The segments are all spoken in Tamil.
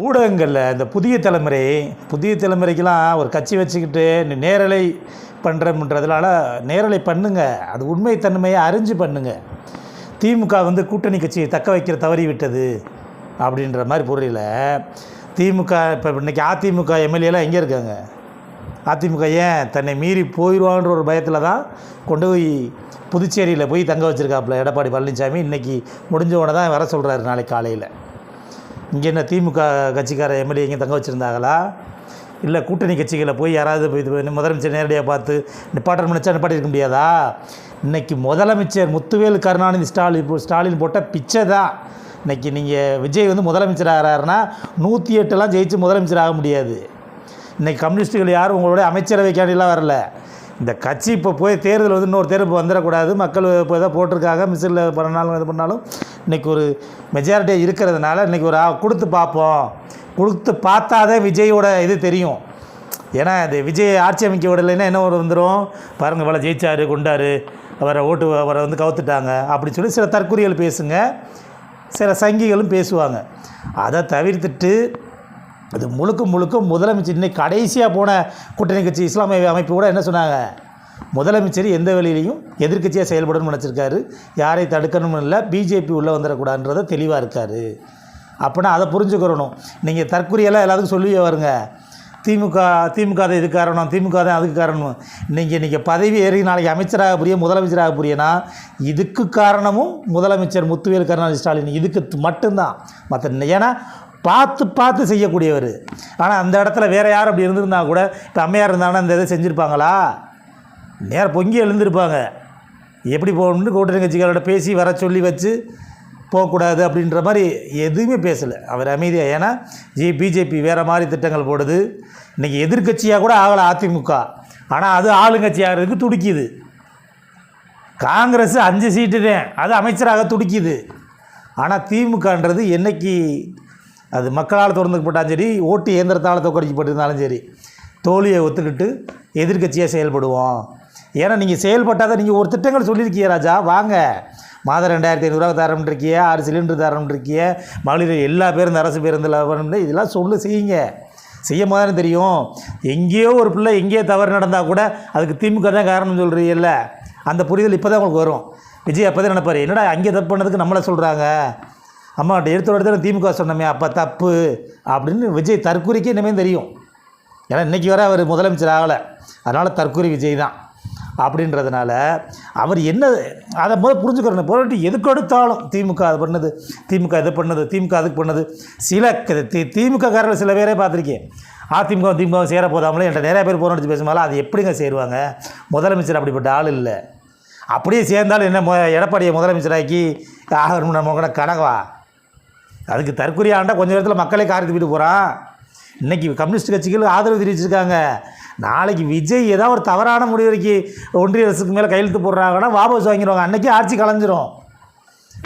ஊடகங்களில் இந்த புதிய தலைமுறைக்கெல்லாம் ஒரு கட்சி வச்சுக்கிட்டு நேரலை பண்ணுறதுனால நேரலை பண்ணுங்க, அது உண்மைத்தன்மையை அறிஞ்சு பண்ணுங்க. திமுக கூட்டணி கட்சியை தக்க வைக்கிற தவறி விட்டது அப்படின்ற மாதிரி பொருளில் திமுக இப்போ இன்றைக்கி அதிமுக எம்எல்ஏலாம் எங்கே இருக்காங்க? அதிமுக ஏன் தன்னை மீறி போயிடுவான்ற ஒரு பயத்தில் தான் கொண்டு போய் புதுச்சேரியில் போய் தங்க வச்சுருக்காப்புல எடப்பாடி பழனிசாமி. இன்றைக்கி முடிஞ்சவனை தான் வர சொல்கிறாரு நாளைக்கு காலையில். இங்கே என்ன திமுக கட்சிக்கார எம்எல்ஏ இங்கே தங்க வச்சுருந்தாங்களா? இல்லை கூட்டணி கட்சிகளை போய் யாராவது போய் முதலமைச்சர் நேரடியாக பார்த்து நிப்பாட்டம் நினச்சா நிப்பாட்டிருக்க முடியாதா? இன்றைக்கி முதலமைச்சர் முத்துவேல் கருணாநிதி ஸ்டாலின் போட்ட பிச்சை தான். இன்றைக்கி நீங்கள் விஜய் முதலமைச்சர் ஆகிறாருன்னா 108 ஜெயிச்சு முதலமைச்சர் ஆக முடியாது. இன்றைக்கி கம்யூனிஸ்ட்டுகள் யாரும் உங்களோட அமைச்சரவை கேண்டிலாம் வரல. இந்த கட்சி இப்போ போய் தேர்தல் இன்னொரு தேர்தல் வந்துடக்கூடாது, மக்கள் இப்போ எதாவது போட்டிருக்காங்க, மிஸ்ஸில் பண்ணாலும் இது பண்ணாலும் இன்றைக்கி ஒரு மெஜாரிட்டியாக இருக்கிறதுனால இன்றைக்கி ஒரு கொடுத்து பார்ப்போம். கொடுத்து பார்த்தாதான் விஜயோட இது தெரியும். ஏன்னா இது விஜய் ஆட்சி அமைக்க விடலைன்னா என்ன ஒரு வந்துடும், பாருங்கள் இவ்வளோ ஜெயிச்சார் கொண்டாரு, அவரை கவுத்துட்டாங்க அப்படி சொல்லி சில தற்கொலைகள் பேசுங்க, சில சங்கிகளும் பேசுவாங்க. அதை தவிர்த்துட்டு அது முழுக்க முதலமைச்சர் இன்னைக்கு கடைசியாக போன கூட்டணி கட்சி இஸ்லாமிய அமைப்பு கூட என்ன சொன்னாங்க, முதலமைச்சர் எந்த வழியிலையும் எதிர்க்கட்சியாக செயல்படணும்னு நினச்சிருக்காரு, யாரை தடுக்கணும்னு இல்லை, பிஜேபி உள்ளே வந்துடக்கூடாதுன்றதை தெளிவாக இருக்கார். அப்படின்னா அதை புரிஞ்சுக்கிறணும். நீங்கள் தற்கொலையெல்லாம் எல்லாத்துக்கும் சொல்லி வருங்க, திமுக தான் இதுக்கு காரணம், திமுக தான் அதுக்கு காரணம். நீங்கள் பதவி ஏறி நாளைக்கு அமைச்சராக முதலமைச்சராக புரியனா இதுக்கு காரணமும் முதலமைச்சர் முத்துவேல் கருணாநிதி ஸ்டாலின் இதுக்கு மட்டும்தான். மற்ற ஏன்னா பார்த்து செய்யக்கூடியவர். ஆனால் அந்த இடத்துல வேறு யார் அப்படி இருந்திருந்தால் கூட, இப்போ அம்மையார் இருந்தாங்கன்னா இந்த இதை செஞ்சுருப்பாங்களா? நேரம் பொங்கி எழுந்திருப்பாங்க. எப்படி போகணும்னு கூட்டணி கட்சிகளோட பேசி வர சொல்லி வச்சு போகக்கூடாது அப்படின்ற மாதிரி எதுவுமே பேசலை அவர் அமைதியாக. ஏன்னா பிஜேபி வேறு மாதிரி திட்டங்கள் போடுது. இன்றைக்கி எதிர்கட்சியாக கூட ஆகலை அதிமுக, ஆனால் அது ஆளுங்கட்சி ஆகிறதுக்கு துடிக்குது. காங்கிரஸ் 5 சீட்டு தான், அது அமைச்சராக துடிக்குது. ஆனால் திமுகன்றது என்றைக்கு அது மக்களால் திறந்துக்கப்பட்டாலும் சரி, ஓட்டு இயந்திரத்தால் தோற்கடிக்கப்பட்டிருந்தாலும் சரி, தோல்வியை ஒத்துக்கிட்டு எதிர்கட்சியாக செயல்படுவோம். ஏன்னா நீங்கள் செயல்பட்டால் தான். நீங்கள் ஒரு திட்டங்கள் சொல்லியிருக்கீங்க ராஜா, வாங்க மாதம் 2500 தரம்ன்றிருக்கிய, 6 சிலிண்டர் தரம்ன்றிருக்கிய, மகளிர் எல்லா பேருந்து அரசு பேருந்தில் வரணும், இதெல்லாம் செய்யுங்க. செய்யும் போது தெரியும். எங்கேயோ ஒரு பிள்ளை எங்கேயோ தவறு நடந்தால் கூட அதுக்கு திமுக தான் காரணம்னு சொல்கிறீங்கல்ல, அந்த புரிதல் இப்போ தான் உங்களுக்கு வரும். விஜய் அப்போ தான் நினைப்பார், என்னடா அங்கே தப்பு பண்ணதுக்கு நம்மளை சொல்கிறாங்க, அம்மாட்ட எடுத்த திமுக சொன்னமே அப்போ தப்பு அப்படின்னு விஜய் தற்கொலைக்கு இனிமேல் தெரியும். ஏன்னா இன்றைக்கி வர அவர் முதலமைச்சர் ஆகலை, அதனால் தற்கொலை விஜய் தான் அப்படின்றதுனால அவர் என்ன அதை புரிஞ்சுக்கிறணும். போராட்டி எதுக்கு எடுத்தாலும் திமுக அது பண்ணது, திமுக இது பண்ணது, திமுக அதுக்கு பண்ணது. சில திமுககாரர்கள் சில பேரே பார்த்துருக்கேன், திமுக சேர போதாமலே என்கிட்ட நிறையா பேர் போராடிச்சு பேசுமாலும் அது எப்படிங்க சேருவாங்க? முதலமைச்சர் அப்படிப்பட்ட ஆள் இல்லை. அப்படியே சேர்ந்தாலும் என்ன எடப்பாடியை முதலமைச்சராக்கி ஆகணும் நம்ம கூட கனகவா? அதுக்கு தற்கொலை ஆண்டா கொஞ்சம் நேரத்தில் மக்களே காரி தூக்கிட்டு போகிறான். இன்றைக்கி கம்யூனிஸ்ட் கட்சிகள் ஆதரவு தெரிவிச்சிருக்காங்க. நாளைக்கு விஜய் ஏதாவது ஒரு தவறான முடிவுக்கு ஒன்றிய அரசுக்கு மேலே கையெழுத்து போடுறாங்கன்னா வாபஸ் வாங்கிடுவாங்க. அன்றைக்கி ஆட்சி கலைஞ்சிரும்.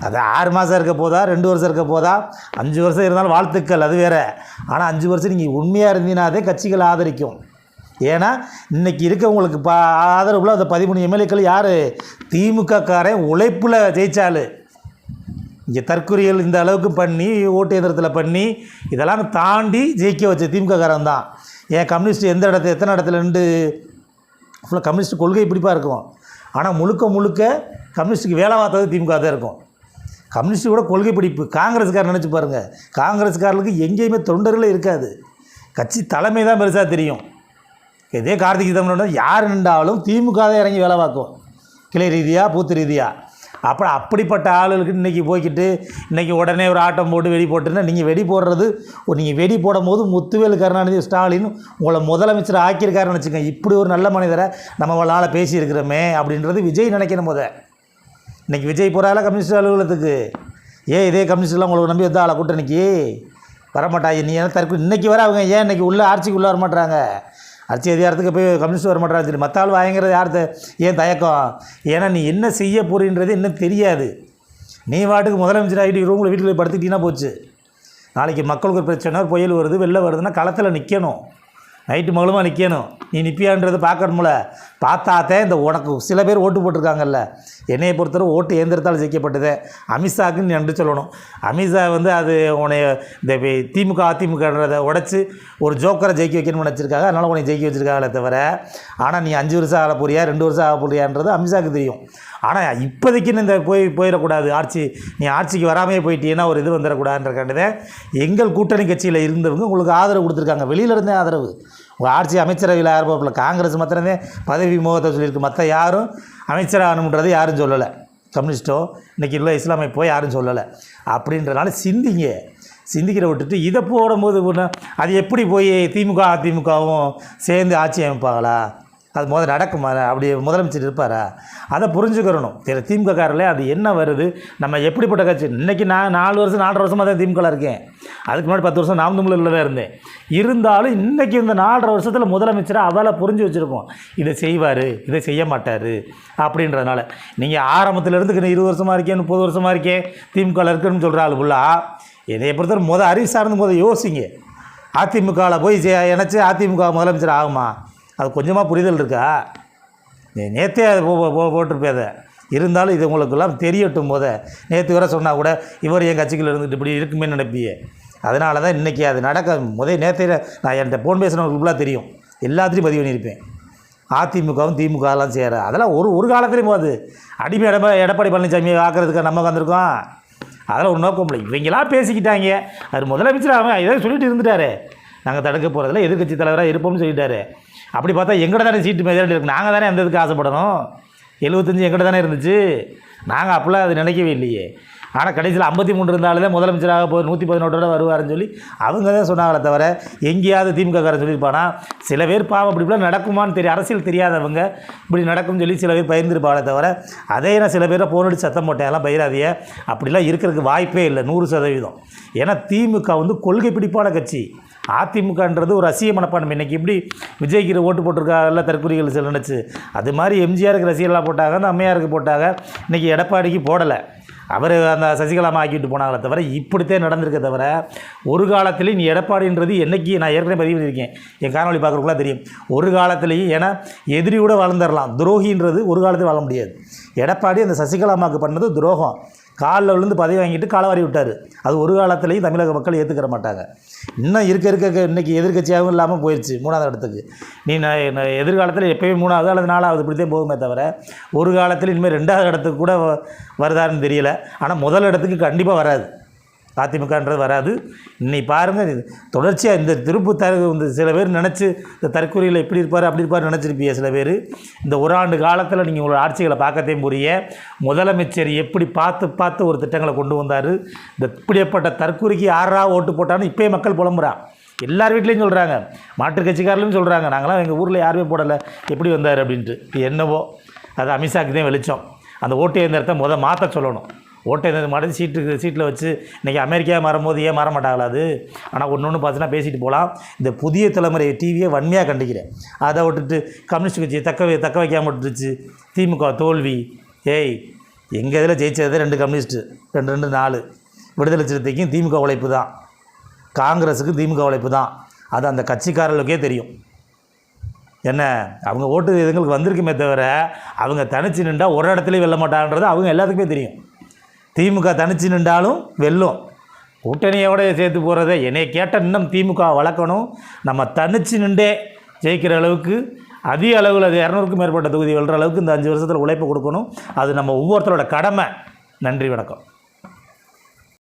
அது 6 மாதம் இருக்க போதா, 2 வருஷம் இருக்க போதா, 5 வருஷம் இருந்தாலும் வாழ்த்துக்கள், அது வேறு. ஆனால் 5 வருஷம் நீங்கள் உண்மையாக இருந்தீங்கன்னாதே கட்சிகள் ஆதரிக்கும். ஏன்னா இன்றைக்கி இருக்கவங்களுக்கு ஆதரவுல அந்த 13 எம்எல்ஏக்கள் யார்? திமுகக்காரன் உழைப்பில் ஜெயிச்சாள். இங்கே தற்கொலைகள் இந்த அளவுக்கு பண்ணி ஓட்டு எந்திரத்தில் பண்ணி இதெல்லாம் தாண்டி ஜெயிக்க வச்ச திமுககாரன் தான். ஏன் கம்யூனிஸ்ட் எத்தனை இடத்துல நின்று ஃபுல்லாக கம்யூனிஸ்ட் கொள்கை பிடிப்பாக இருக்கும். ஆனால் முழுக்க கம்யூனிஸ்ட்டுக்கு வேலை பார்த்தது திமுக தான் இருக்கும். கம்யூனிஸ்ட்டு கூட கொள்கை பிடிப்பு. காங்கிரஸ்காரர் நினச்சி பாருங்கள், காங்கிரஸ்காரர்களுக்கு எங்கேயுமே தொண்டர்களே இருக்காது, கட்சி தலைமை தான் பெருசாக தெரியும். இதே கார்த்திகை சிதம்பரம் யார் நின்றாலும் திமுக தான் இறங்கி வேலை பார்க்கும், கிளை ரீதியாக பூத்து ரீதியாக. அப்படிப்பட்ட ஆளுகளுக்கு இன்றைக்கி போய்கிட்டு இன்றைக்கி உடனே ஒரு ஆட்டம் போட்டு வெடி போட்டுன்னா நீங்கள் வெடி போடுறது, நீங்கள் வெடி போடும் போது முத்துவேல் கருணாநிதி ஸ்டாலின் உங்களை முதலமைச்சர் ஆக்கியிருக்காருன்னு வச்சுக்கோங்க. இப்படி ஒரு நல்ல மனிதரை நம்ம நாளை பேசியிருக்கிறோமே அப்படின்றது விஜய் நினைக்கணும். இன்றைக்கி விஜய் போகிறால கம்யூனிஸ்ட் அலுவலகத்துக்கு, இதே கம்யூனிஸ்ட்லாம் உங்களுக்கு நம்பி வந்தால் ஆளை கூட்டணிக்கு வரமாட்டாங்க. நீ ஏன்னா தற்கொலை இன்றைக்கி வர அவங்க ஏன் இன்றைக்கி உள்ள ஆட்சிக்கு உள்ளே வரமாட்டாங்க? ஆட்சி அதிகாரத்துக்கு போய் கம்யூனிஸ்ட் வர மாட்டாங்க சொல்லி மற்ற ஆள் வாங்கிறது யார்? ஏன் தயக்கம்? ஏன்னா நீ என்ன செய்ய போறீன்றது இன்னும் தெரியாது. நீ வாட்டுக்கு முதலமைச்சர் ஆகிட்டு ரூமில் வீட்டில் போய் படுத்துக்கிட்டீங்கன்னா போச்சு. நாளைக்கு மக்களுக்கு ஒரு பிரச்சனை, புயல் வருது, வெள்ளம் வருதுன்னா களத்தில் நிற்கணும். நைட்டு மகளுமா நிற்கணும். நீ நிற்பியான்றது பார்க்கணும்ல. பார்த்தாத்தே இந்த உனக்கு சில பேர் ஓட்டு போட்டிருக்காங்கல்ல. என்னையை பொறுத்தவரை ஓட்டு இயந்திரத்தால் ஜெயிக்கப்பட்டதே. அமித்ஷாவுக்குன்னு நீ நன்றி சொல்லணும். அமித்ஷா வந்து அது உன்னைய இந்த திமுக அதிமுகன்றதை உடச்சி ஒரு ஜோக்கரை ஜெயிக்க வைக்கணும்னு நினச்சிருக்காங்க. அதனால் உன்னை ஜெயிக்க வச்சுருக்காங்களே தவிர, ஆனால் நீ 5 வருஷம் ஆக போறியா 2 வருஷம் ஆக போறியான்றது அமித்ஷாவுக்கு தெரியும். ஆனால் இப்போதைக்குன்னு இந்த போயிடக்கூடாது. நீ ஆட்சிக்கு வராமையே போயிட்டீங்கன்னா ஒரு இது வந்துடக்கூடாதுன்றக்காண்டிதான் எங்கள் கூட்டணி கட்சியில் இருந்தவங்க உங்களுக்கு ஆதரவு கொடுத்துருக்காங்க. வெளியிலேருந்தே ஆதரவு. உங்கள் ஆட்சி அமைச்சரவையில் ஆரம்பத்தில் காங்கிரஸ் மாத்திரமே பதவி மோகத்தை சொல்லியிருக்கு. மற்ற யாரும் அமைச்சராகணுன்றது யாரும் சொல்லலை. கம்யூனிஸ்ட்டோ இன்றைக்கி உள்ள இஸ்லாமை போய் யாரும் சொல்லலை. அப்படின்றனால சிந்திக்கிற விட்டுட்டு இதை போடும்போது அது எப்படி போய் திமுக அதிமுகவும் சேர்ந்து ஆட்சி அமைப்பாங்களா? அது நடக்குமா? அப்படி முதலமைச்சர் இருப்பாரா? அதை புரிஞ்சுக்கிறணும். திமுகக்காரில் அது என்ன வருது, நம்ம எப்படிப்பட்ட கட்சி. இன்றைக்கி நான் 4 வருஷமாக தான் திமுகவில் இருக்கேன். அதுக்கு முன்னாடி 10 வருஷம் நாம் தமிழில் தான் இருந்தேன். இருந்தாலும் இன்றைக்கி இந்த 4.5 வருஷத்தில் முதலமைச்சரை அவளை புரிஞ்சு வச்சுருக்கோம். இதை செய்வார், இதை செய்ய மாட்டார் அப்படின்றதுனால. நீங்கள் ஆரம்பத்தில் 20 வருஷமாக இருக்கேன் 30 வருஷமாக இருக்கேன் திமுகவில் இருக்குன்னு சொல்கிற ஆள் ஃபுல்லாக என்னையை பொறுத்தவரை அறிவு சார்ந்து யோசிங்க. அதிமுகவில் போய் இணைச்சி அதிமுக முதலமைச்சர் ஆகுமா? அது கொஞ்சமாக புரிதல் இருக்கா? நேற்றே அது போட்டிருப்பேதை. இருந்தாலும் இது உங்களுக்கெல்லாம் தெரியட்டும். நேற்று வரை சொன்னால் கூட இவர் என் கட்சிகள் இருந்துட்டு இப்படி இருக்குமே நினைப்பியே. அதனால தான் இன்றைக்கி அது நடக்க நேற்றே நான் என்கிட்ட ஃபோன் பேசுனவங்களுக்குலாம் தெரியும். எல்லாத்துலேயும் பதிவு பண்ணியிருப்பேன். அதிமுகவும் திமுகலாம் சேர அதெல்லாம் ஒரு காலத்துலேயும் போகுது. அடிமை எடப்பாடி பழனிசாமியை ஆக்கிறதுக்கு நம்ம வந்திருக்கோம். அதெல்லாம் ஒரு நோக்கம் இல்லை. இவங்களாம் பேசிக்கிட்டாங்க. அது முதலமைச்சர் அவன் ஏதோ சொல்லிட்டு இருந்துட்டாரு, நாங்கள் தடுக்க போகிறதில்ல, எதிர்கட்சி தலைவராக இருப்போம்னு சொல்லிட்டாரு. அப்படி பார்த்தா எங்கள்கிட்ட தானே சீட்டு மெஜாரிட்டி இருக்குது. நாங்கள் தானே அந்த இதுக்கு ஆசைப்படணும். 75 எங்கள்கிட்ட தானே இருந்துச்சு. நாங்கள் அப்போல்லாம் அது நினைக்கவே இல்லையே. ஆனால் கடைசியில் 53 இருந்தாலே முதலமைச்சராக போய் 118 வருவாருன்னு சொல்லி அவங்க தான் சொன்னாங்களே தவிர எங்கேயாவது திமுககாரன் சொல்லியிருப்பானா? சில பேர் பாவம் இப்படிலாம் நடக்குமான்னு தெரியும். அரசியல் தெரியாதவங்க இப்படி நடக்கும்னு சொல்லி சில பேர் பயிர்ந்துருப்பாங்களே தவிர, அதே நான் சில பேரை போனடி சத்தம் போட்டேன், எல்லாம் பயிராதிய அப்படிலாம் இருக்கிறதுக்கு வாய்ப்பே இல்லை 100%. ஏன்னா திமுக கொள்கை பிடிப்பான கட்சி. அதிமுகன்றது ஒரு ரசிக மனப்பான்மை. இன்றைக்கி இப்படி விஜய்க்கு ஓட்டு போட்டிருக்காங்கல்ல தற்கொலைகள் சில நினச்சி, அது மாதிரி எம்ஜிஆருக்கு ரசிகர்களாக போட்டாங்க, அந்த அம்மையாருக்கு போட்டாங்க. இன்றைக்கி எடப்பாடிக்கு போடலை. அவர் அந்த சசிகலாமா ஆக்கிட்டு போனாங்களே தவிர இப்படித்தான் நடந்திருக்க தவிர ஒரு காலத்துலேயும் நீ எடப்பாடின்றது என்றைக்கு நான் ஏற்கனவே பதிவு பண்ணியிருக்கேன். என் காணொலி பார்க்குறதுக்குலாம் தெரியும். ஒரு காலத்துலேயும் ஏன்னா எதிரி கூட வளர்ந்துடலாம், துரோகின்றது ஒரு காலத்தில் வாழ முடியாது. எடப்பாடி அந்த சசிகலாமாவுக்கு பண்ணது துரோகம். காலில் விழுந்து பதவி வாங்கிட்டு காலவாரி விட்டார். அது ஒரு காலத்துலேயும் தமிழக மக்கள் ஏற்றுக்கிற மாட்டாங்க. இன்னும் இருக்க இன்றைக்கி எதிர்கட்சியாகவும் இல்லாமல் போயிடுச்சு 3வது இடத்துக்கு. நீ எதிர்காலத்தில் எப்போயும் 3வது அல்லது 4வது இப்படித்தான் போகுமே தவிர ஒரு காலத்தில் இனிமேல் 2வது இடத்துக்கு கூட வருதான்னு தெரியல. ஆனால் முதல் இடத்துக்கு கண்டிப்பாக வராது. அதிமுகன்றது வராது. இன்னைக்கு பாருங்கள், தொடர்ச்சியாக இந்த இந்த சில பேர் நினச்சி இந்த தற்கொலையில் எப்படி இருப்பார் அப்படி இருப்பார் நினச்சிருப்பீங்க. சில பேர் இந்த ஒரு ஆண்டு காலத்தில் நீங்கள் உங்களோட ஆட்சிகளை பார்க்கத்தையும் புரிய முதலமைச்சர் எப்படி பார்த்து ஒரு திட்டங்களை கொண்டு வந்தார். இந்த இப்படிப்பட்ட தற்கொலைக்கு யாரா ஓட்டு போட்டான்னு இப்போயே மக்கள் புலம்புறான். எல்லார் வீட்லேயும் சொல்கிறாங்க, மாற்றுக் கட்சிக்காரர்களும் சொல்கிறாங்க, நாங்களாம் எங்கள் ஊரில் யாருமே போடலை எப்படி வந்தார் அப்படின்ட்டு. என்னவோ அது அமித்ஷாக்கு தான் வெளிச்சம். அந்த ஓட்டு இயந்திரத்தை மாற்ற சொல்லணும். ஓட்டை மாட்டி சீட்டில் வச்சு இன்றைக்கி அமெரிக்கா மாறும்போது ஏன் மாற மாட்டாங்களா அது? ஆனால் ஒன்று பார்த்துனா பேசிட்டு போகலாம். இந்த புதிய தலைமுறை டிவியை வன்மையாக கண்டிக்கிறேன். அதை விட்டுட்டு கம்யூனிஸ்ட் கட்சி தக்க வைக்காமல் விட்டுருச்சு. திமுக தோல்வி. எங்கள் இதில் ஜெயிச்சது 2 கம்யூனிஸ்ட்டு 2 4 விடுதலை சிறுத்தைக்கும் திமுக உழைப்பு தான், காங்கிரஸுக்கும் திமுக உழைப்பு தான். அது அந்த கட்சிக்காரர்களுக்கே தெரியும். என்ன அவங்க ஓட்டு எதுங்களுக்கு வந்திருக்குமே தவிர அவங்க தனிச்சு நின்றால் ஒரு இடத்துலையும் வெல்ல மாட்டாங்கன்றது அவங்க எல்லாத்துக்குமே தெரியும். திமுக தனிச்சு நின்றாலும் வெல்லும். கூட்டணியோட சேர்த்து போகிறத என்னை கேட்டால் இன்னும் திமுக வளர்க்கணும். நம்ம தனிச்சு நின்றே ஜெயிக்கிற அளவுக்கு அதிக அளவில் அது 200க்கும் மேற்பட்ட தொகுதி வெல்கிற அளவுக்கு இந்த 5 வருஷத்தில் உழைப்பு கொடுக்கணும். அது நம்ம ஒவ்வொருத்தரோட கடமை. நன்றி, வணக்கம்.